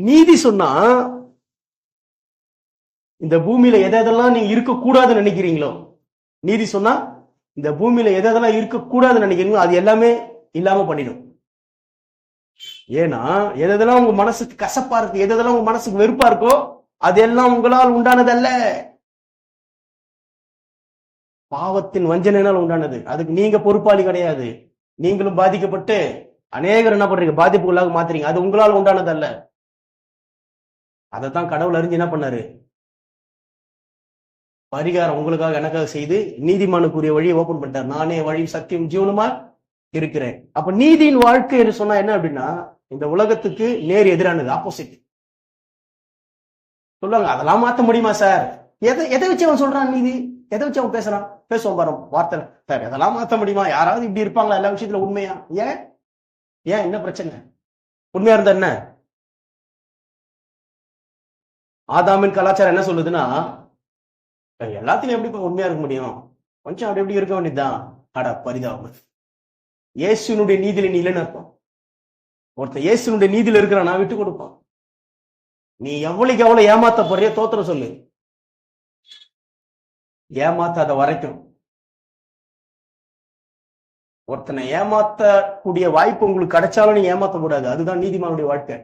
நீதி சொன்னா இந்த பூமியில எதெல்லாம் நீங்க இருக்கக்கூடாதுன்னு நினைக்கிறீங்களோ, நீதி சொன்னா இந்த பூமியில எதெல்லாம் இருக்கக்கூடாதுன்னு நினைக்கிறீங்களோ அது எல்லாமே இல்லாம பண்ணிடும். ஏன்னா எதெல்லாம் உங்க மனசுக்கு கசப்பா இருக்கு, எதெல்லாம் உங்க மனசுக்கு வெறுப்பா இருக்கோ அதெல்லாம் உங்களால் உண்டானதல்ல, பாவத்தின் வஞ்சனையினால் உண்டானது. அதுக்கு நீங்க பொறுப்பாளி கிடையாது. நீங்களும் பாதிக்கப்பட்டு அநேகர் என்ன பண்றீங்க, பாதிப்புகளாக மாத்துறீங்க. அது உங்களால் உண்டானதல்ல. அதைத்தான் கடவுள் அறிஞ்சு என்ன பண்ணாரு, பரிகாரம் உங்களுக்காக எனக்காக செய்து நீதிமானுக்குரிய வழியை ஓபன் பண்ணிட்டார். நானே வழி சத்தியம் ஜீவனுமா இருக்கிறேன். அப்ப நீதியின் வாழ்க்கை என்று சொன்னா என்ன அப்படின்னா, இந்த உலகத்துக்கு நேர் எதிரானது, ஆப்போசிட். சொல்லுவாங்க அதெல்லாம் மாத்த முடியுமா சார்? எதை வச்சு அவன் சொல்றான் நீதி? எதை வச்சு அவன் பேசுவான் பாரு வார்த்தை சார், இதெல்லாம் மாத்த முடியுமா? யாராவது இப்படி இருப்பாங்களா எல்லா விஷயத்துல உண்மையா? ஏன் என்ன பிரச்சனை? உண்மையா இருந்தா என்ன? ஆதாமின் கலாச்சாரம் என்ன சொல்லுதுன்னா, எல்லாத்தையும் எப்படி உண்மையா இருக்க முடியும், கொஞ்சம் அப்படி எப்படி இருக்க வேண்டியதுதான். அட பரிதாபம். இயேசுனுடைய நீதியில நீ இல்லைன்னு இருப்பான். ஒருத்தன் இயேசுனுடைய நீதியில இருக்கிற நான் விட்டு கொடுப்பான். நீ எவ்வளவுக்கு எவ்வளவு ஏமாத்த போறிய தோத்திரம் சொல்லு, ஏமாத்தாத வரைக்கும். ஒருத்தனை ஏமாத்தக்கூடிய வாய்ப்பு உங்களுக்கு கிடைச்சாலும் நீ ஏமாத்த கூடாது. அதுதான் நீதிமானுடைய வாழ்க்கை.